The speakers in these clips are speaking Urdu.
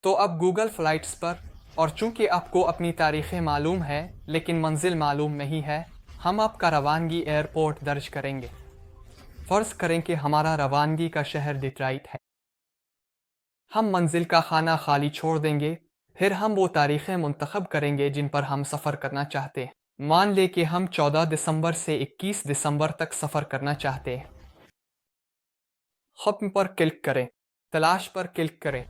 تو اب گوگل فلائٹس پر، اور چونکہ آپ کو اپنی تاریخیں معلوم ہے لیکن منزل معلوم نہیں ہے، ہم آپ کا روانگی ایئرپورٹ درج کریں گے۔ فرض کریں کہ ہمارا روانگی کا شہر ڈیٹرائٹ ہے۔ ہم منزل کا خانہ خالی چھوڑ دیں گے، پھر ہم وہ تاریخیں منتخب کریں گے جن پر ہم سفر کرنا چاہتے ہیں۔ مان لیں کہ ہم 14 دسمبر سے 21 دسمبر تک سفر کرنا چاہتے ہیں۔ ختم پر کلک کریں، تلاش پر کلک کریں۔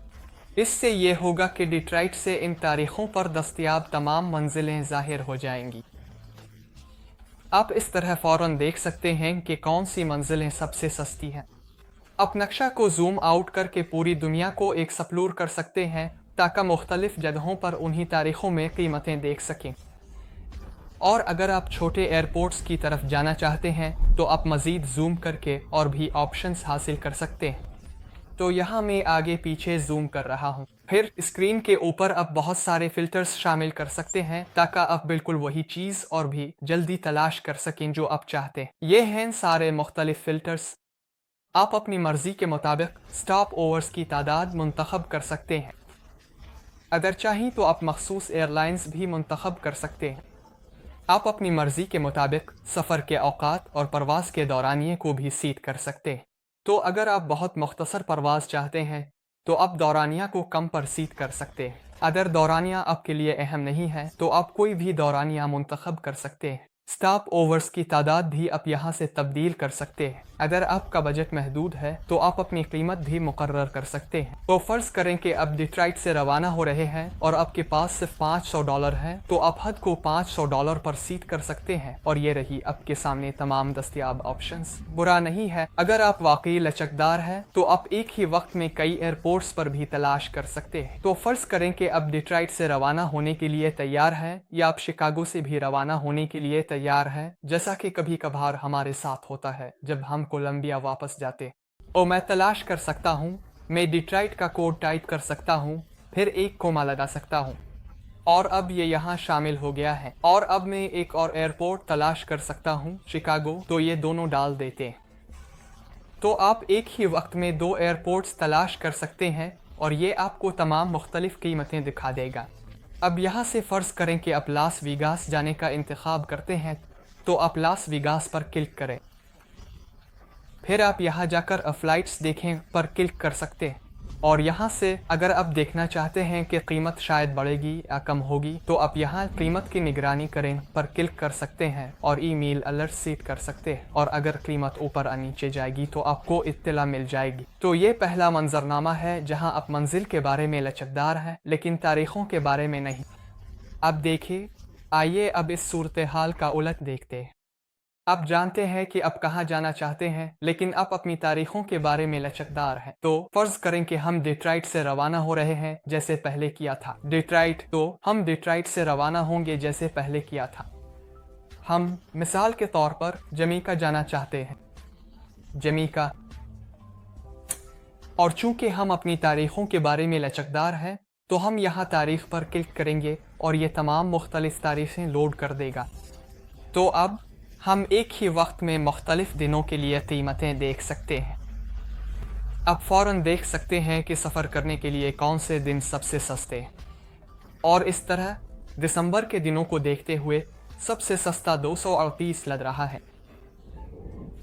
اس سے یہ ہوگا کہ ڈیٹرائٹ سے ان تاریخوں پر دستیاب تمام منزلیں ظاہر ہو جائیں گی۔ آپ اس طرح فوراً دیکھ سکتے ہیں کہ کون سی منزلیں سب سے سستی ہیں۔ آپ نقشہ کو زوم آؤٹ کر کے پوری دنیا کو ایک سپلور کر سکتے ہیں تاکہ مختلف جگہوں پر انہی تاریخوں میں قیمتیں دیکھ سکیں۔ اور اگر آپ چھوٹے ایئرپورٹس کی طرف جانا چاہتے ہیں تو آپ مزید زوم کر کے اور بھی آپشنز حاصل کر سکتے ہیں۔ تو یہاں میں آگے پیچھے زوم کر رہا ہوں۔ پھر اسکرین کے اوپر آپ بہت سارے فلٹرز شامل کر سکتے ہیں تاکہ آپ بالکل وہی چیز اور بھی جلدی تلاش کر سکیں جو آپ چاہتے ہیں۔ یہ ہیں سارے مختلف فلٹرز۔ آپ اپنی مرضی کے مطابق سٹاپ اوورز کی تعداد منتخب کر سکتے ہیں۔ اگر چاہیں تو آپ مخصوص ایئر لائنز بھی منتخب کر سکتے ہیں۔ آپ اپنی مرضی کے مطابق سفر کے اوقات اور پرواز کے دورانیے کو بھی سیٹ کر سکتے ہیں۔ تو اگر آپ بہت مختصر پرواز چاہتے ہیں تو آپ دورانیہ کو کم پر سیٹ کر سکتے ہیں۔ اگر دورانیہ آپ کے لیے اہم نہیں ہے تو آپ کوئی بھی دورانیہ منتخب کر سکتے ہیں۔ سٹاپ اوورز کی تعداد بھی آپ یہاں سے تبدیل کر سکتے ہیں۔ اگر آپ کا بجٹ محدود ہے تو آپ اپنی قیمت بھی مقرر کر سکتے ہیں۔ تو فرض کریں کہ آپ ڈیٹرائٹ سے روانہ ہو رہے ہیں اور آپ کے پاس صرف $500 ہے تو آپ حد کو $500 پر سیٹ کر سکتے ہیں، اور یہ رہی آپ کے سامنے تمام دستیاب آپشنز۔ برا نہیں ہے، اگر آپ واقعی لچکدار ہیں تو آپ ایک ہی وقت میں کئی ایئرپورٹس پر بھی تلاش کر سکتے ہیں۔ تو فرض کریں کہ آپ ڈیٹرائٹ سے روانہ ہونے کے لیے تیار ہیں، یا آپ شکاگو سے بھی روانہ ہونے کے لیے تیار ہیں، جیسا کہ کبھی کبھار ہمارے ساتھ ہوتا ہے جب ہم کولمبیا واپس جاتے۔ اور میں تلاش کر سکتا ہوں، میں ڈیٹرائٹ کا کوڈ ٹائپ کر سکتا ہوں، پھر ایک کوما لگا سکتا ہوں، اور اب یہ یہاں شامل ہو گیا ہے۔ اور اب میں ایک اور ایئرپورٹ تلاش کر سکتا ہوں، شکاگو، تو یہ دونوں ڈال دیتے ہیں۔ تو آپ ایک ہی وقت میں 2 ایئرپورٹس تلاش کر سکتے ہیں، اور یہ آپ کو تمام مختلف قیمتیں دکھا دے گا۔ اب یہاں سے فرض کریں کہ آپ لاس ویگاس جانے کا انتخاب کرتے ہیں، تو آپ لاس ویگاس پر کلک کریں۔ پھر آپ یہاں جا کر فلائٹس دیکھیں پر کلک کر سکتے ہیں، اور یہاں سے اگر آپ دیکھنا چاہتے ہیں کہ قیمت شاید بڑھے گی یا کم ہوگی تو آپ یہاں قیمت کی نگرانی کریں پر کلک کر سکتے ہیں اور ای میل الرٹ سیٹ کر سکتے ہیں، اور اگر قیمت اوپر اور نیچے جائے گی تو آپ کو اطلاع مل جائے گی۔ تو یہ پہلا منظرنامہ ہے جہاں آپ منزل کے بارے میں لچکدار ہیں لیکن تاریخوں کے بارے میں نہیں۔ اب دیکھیں، آئیے اب اس صورتحال کا الٹ دیکھتے ہیں۔ آپ جانتے ہیں کہ آپ کہاں جانا چاہتے ہیں لیکن آپ اپنی تاریخوں کے بارے میں لچکدار ہیں۔ تو فرض کریں کہ ہم ڈیٹرائٹ سے روانہ ہو رہے ہیں جیسے پہلے کیا تھا۔ تو ہم ڈیٹرائٹ سے روانہ ہوں گے جیسے پہلے کیا تھا۔ ہم مثال کے طور پر جمیکا جانا چاہتے ہیں۔ جمیکا، اور چونکہ ہم اپنی تاریخوں کے بارے میں لچکدار ہیں تو ہم یہاں تاریخ پر کلک کریں گے اور یہ تمام مختلف تاریخیں لوڈ کر دے گا۔ تو اب ہم ایک ہی وقت میں مختلف دنوں کے لیے قیمتیں دیکھ سکتے ہیں۔ اب فوراً دیکھ سکتے ہیں کہ سفر کرنے کے لیے کون سے دن سب سے سستے ہیں، اور اس طرح دسمبر کے دنوں کو دیکھتے ہوئے سب سے سستا 238 لگ رہا ہے۔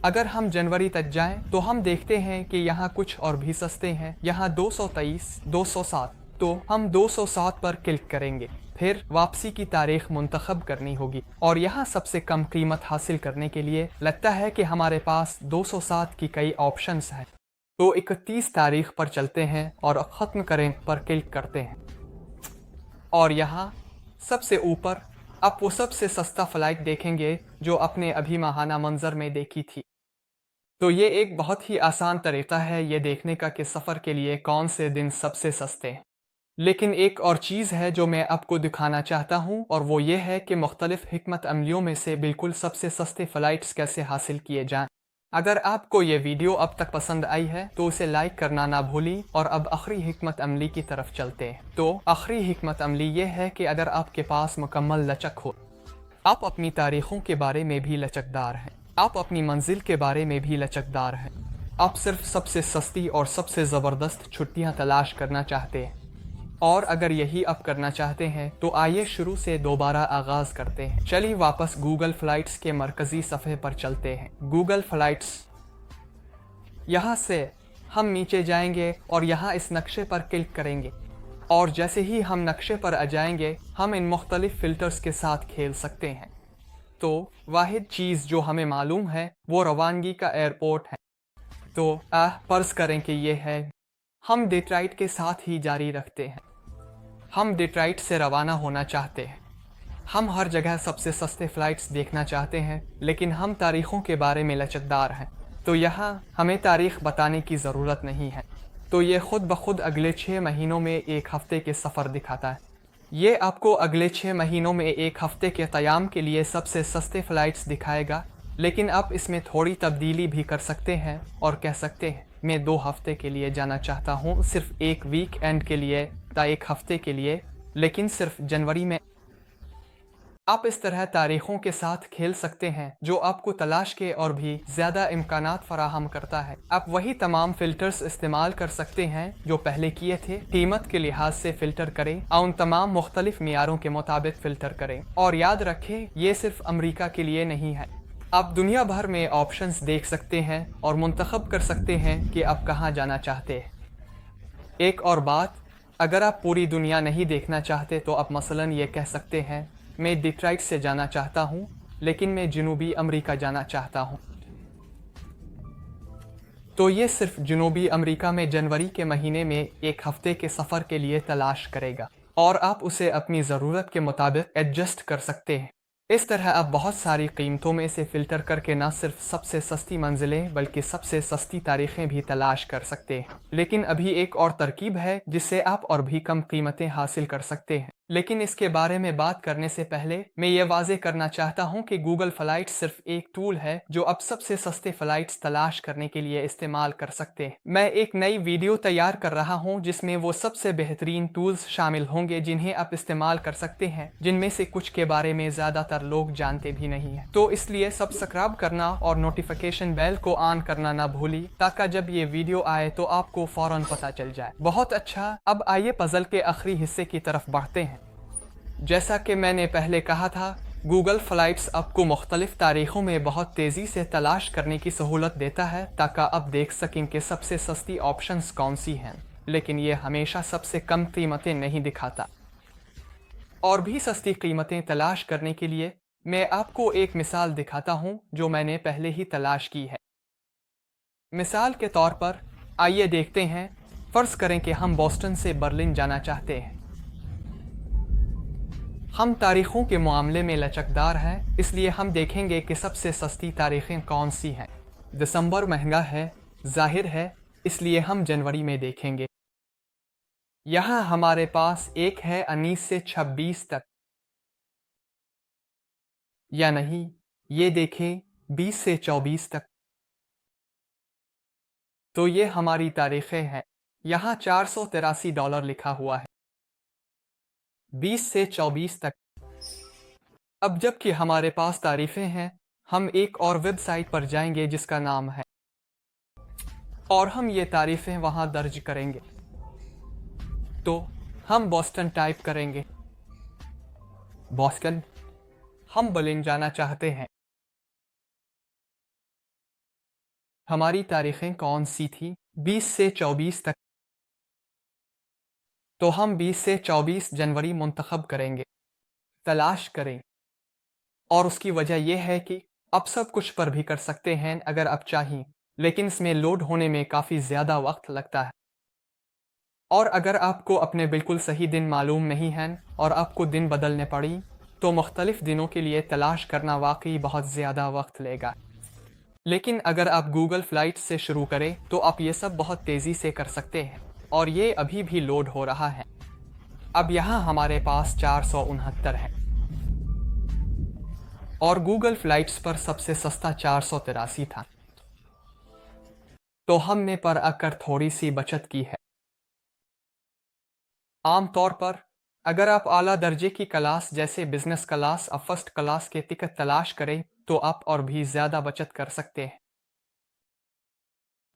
اگر ہم جنوری تک جائیں تو ہم دیکھتے ہیں کہ یہاں کچھ اور بھی سستے ہیں، یہاں 223، 207، تو ہم 207 پر کلک کریں گے۔ پھر واپسی کی تاریخ منتخب کرنی ہوگی، اور یہاں سب سے کم قیمت حاصل کرنے کے لیے لگتا ہے کہ ہمارے پاس 207 کی کئی آپشنز ہیں۔ تو 31 تاریخ پر چلتے ہیں اور ختم کریں پر کلک کرتے ہیں، اور یہاں سب سے اوپر آپ وہ سب سے سستا فلائٹ دیکھیں گے جو اپنے ابھی ماہانہ منظر میں دیکھی تھی۔ تو یہ ایک بہت ہی آسان طریقہ ہے یہ دیکھنے کا کہ سفر کے لیے کون سے دن سب سے سستے ہیں۔ لیکن ایک اور چیز ہے جو میں آپ کو دکھانا چاہتا ہوں، اور وہ یہ ہے کہ مختلف حکمت عملیوں میں سے بالکل سب سے سستے فلائٹس کیسے حاصل کیے جائیں۔ اگر آپ کو یہ ویڈیو اب تک پسند آئی ہے تو اسے لائک کرنا نہ بھولیں، اور اب آخری حکمت عملی کی طرف چلتے ہیں۔ تو آخری حکمت عملی یہ ہے کہ اگر آپ کے پاس مکمل لچک ہو، آپ اپنی تاریخوں کے بارے میں بھی لچکدار ہیں، آپ اپنی منزل کے بارے میں بھی لچکدار ہیں، آپ صرف سب سے سستی اور سب سے زبردست چھٹیاں تلاش کرنا چاہتے ہیں، اور اگر یہی آپ کرنا چاہتے ہیں تو آئیے شروع سے دوبارہ آغاز کرتے ہیں۔ چلیے واپس گوگل فلائٹس کے مرکزی صفحے پر چلتے ہیں۔ گوگل فلائٹس، یہاں سے ہم نیچے جائیں گے اور یہاں اس نقشے پر کلک کریں گے، اور جیسے ہی ہم نقشے پر آ جائیں گے ہم ان مختلف فلٹرز کے ساتھ کھیل سکتے ہیں۔ تو واحد چیز جو ہمیں معلوم ہے وہ روانگی کا ایئرپورٹ ہے۔ تو فرض کریں کہ یہ ہے، ہم ڈیٹرائٹ کے ساتھ ہی جاری رکھتے ہیں۔ ہم ڈیٹرائٹ سے روانہ ہونا چاہتے ہیں۔ ہم ہر جگہ سب سے سستے فلائٹس دیکھنا چاہتے ہیں، لیکن ہم تاریخوں کے بارے میں لچکدار ہیں، تو یہاں ہمیں تاریخ بتانے کی ضرورت نہیں ہے۔ تو یہ خود بخود اگلے 6 مہینوں میں ایک ہفتے کے سفر دکھاتا ہے۔ یہ آپ کو اگلے 6 مہینوں میں ایک ہفتے کے قیام کے لیے سب سے سستے فلائٹس دکھائے گا، لیکن آپ اس میں تھوڑی تبدیلی بھی کر سکتے ہیں اور کہہ سکتے ہیں میں 2 ہفتے کے لیے جانا چاہتا ہوں، صرف ایک ویک اینڈ کے لیے یا ایک ہفتے کے لیے، لیکن صرف جنوری میں۔ آپ اس طرح تاریخوں کے ساتھ کھیل سکتے ہیں جو آپ کو تلاش کے اور بھی زیادہ امکانات فراہم کرتا ہے۔ آپ وہی تمام فلٹرز استعمال کر سکتے ہیں جو پہلے کیے تھے۔ قیمت کے لحاظ سے فلٹر کریں اور ان تمام مختلف معیاروں کے مطابق فلٹر کریں، اور یاد رکھیں یہ صرف امریکہ کے لیے نہیں ہے۔ آپ دنیا بھر میں آپشنز دیکھ سکتے ہیں اور منتخب کر سکتے ہیں کہ آپ کہاں جانا چاہتے ہیں۔ ایک اور بات، اگر آپ پوری دنیا نہیں دیکھنا چاہتے تو آپ مثلاً یہ کہہ سکتے ہیں میں ڈیٹرائٹ سے جانا چاہتا ہوں، لیکن میں جنوبی امریکہ جانا چاہتا ہوں۔ تو یہ صرف جنوبی امریکہ میں جنوری کے مہینے میں ایک ہفتے کے سفر کے لیے تلاش کرے گا، اور آپ اسے اپنی ضرورت کے مطابق ایڈجسٹ کر سکتے ہیں۔ اس طرح آپ بہت ساری قیمتوں میں سے فلٹر کر کے نہ صرف سب سے سستی منزلیں بلکہ سب سے سستی تاریخیں بھی تلاش کر سکتے ہیں۔ لیکن ابھی ایک اور ترکیب ہے جس سے آپ اور بھی کم قیمتیں حاصل کر سکتے ہیں، لیکن اس کے بارے میں بات کرنے سے پہلے میں یہ واضح کرنا چاہتا ہوں کہ گوگل فلائٹس صرف ایک ٹول ہے جو آپ سب سے سستے فلائٹس تلاش کرنے کے لیے استعمال کر سکتے ہیں۔ میں ایک نئی ویڈیو تیار کر رہا ہوں جس میں وہ سب سے بہترین ٹولز شامل ہوں گے جنہیں آپ استعمال کر سکتے ہیں، جن میں سے کچھ کے بارے میں زیادہ تر لوگ جانتے بھی نہیں ہیں۔ تو اس لیے سبسکرائب کرنا اور نوٹیفیکیشن بیل کو آن کرنا نہ بھولی تاکہ جب یہ ویڈیو آئے تو آپ کو فوراً پتہ چل جائے۔ بہت اچھا، اب آئیے پزل کے آخری حصے کی طرف بڑھتے ہیں۔ جیسا کہ میں نے پہلے کہا تھا، گوگل فلائٹس آپ کو مختلف تاریخوں میں بہت تیزی سے تلاش کرنے کی سہولت دیتا ہے تاکہ آپ دیکھ سکیں کہ سب سے سستی آپشنز کون سی ہیں، لیکن یہ ہمیشہ سب سے کم قیمتیں نہیں دکھاتا۔ اور بھی سستی قیمتیں تلاش کرنے کے لیے میں آپ کو ایک مثال دکھاتا ہوں جو میں نے پہلے ہی تلاش کی ہے۔ مثال کے طور پر آئیے دیکھتے ہیں، فرض کریں کہ ہم بوسٹن سے برلن جانا چاہتے ہیں۔ ہم تاریخوں کے معاملے میں لچکدار ہیں، اس لیے ہم دیکھیں گے کہ سب سے سستی تاریخیں کون سی ہیں۔ دسمبر مہنگا ہے، ظاہر ہے، اس لیے ہم جنوری میں دیکھیں گے۔ یہاں ہمارے پاس ایک ہے 19 سے 26 تک، یا نہیں، یہ دیکھیں 20 سے 24 تک۔ تو یہ ہماری تاریخیں ہیں، یہاں $483 لکھا ہوا ہے، 20 سے 24 تک۔ اب جب کہ ہمارے پاس تاریخیں ہیں، ہم ایک اور ویب سائٹ پر جائیں گے جس کا نام ہے، اور ہم یہ تاریخیں وہاں درج کریں گے۔ تو ہم بوسٹن ٹائپ کریں گے، بوسٹن، ہم برلن جانا چاہتے ہیں۔ ہماری تاریخیں کون سی تھی؟ 20 سے 24 تک۔ تو ہم 20 سے 24 جنوری منتخب کریں گے، تلاش کریں، اور اس کی وجہ یہ ہے کہ آپ سب کچھ پر بھی کر سکتے ہیں اگر آپ چاہیں، لیکن اس میں لوڈ ہونے میں کافی زیادہ وقت لگتا ہے۔ اور اگر آپ کو اپنے بالکل صحیح دن معلوم نہیں ہیں اور آپ کو دن بدلنے پڑیں تو مختلف دنوں کے لیے تلاش کرنا واقعی بہت زیادہ وقت لے گا۔ لیکن اگر آپ گوگل فلائٹ سے شروع کریں تو آپ یہ سب بہت تیزی سے کر سکتے ہیں، اور یہ ابھی بھی لوڈ ہو رہا ہے۔ اب یہاں ہمارے پاس 469 ہے، اور گوگل فلائٹس پر سب سے سستا 483 تھا۔ تو ہم نے پر آ کر تھوڑی سی بچت کی ہے۔ عام طور پر اگر آپ اعلیٰ درجے کی کلاس جیسے بزنس کلاس اور فرسٹ کلاس کے ٹکٹ تلاش کریں تو آپ اور بھی زیادہ بچت کر سکتے ہیں۔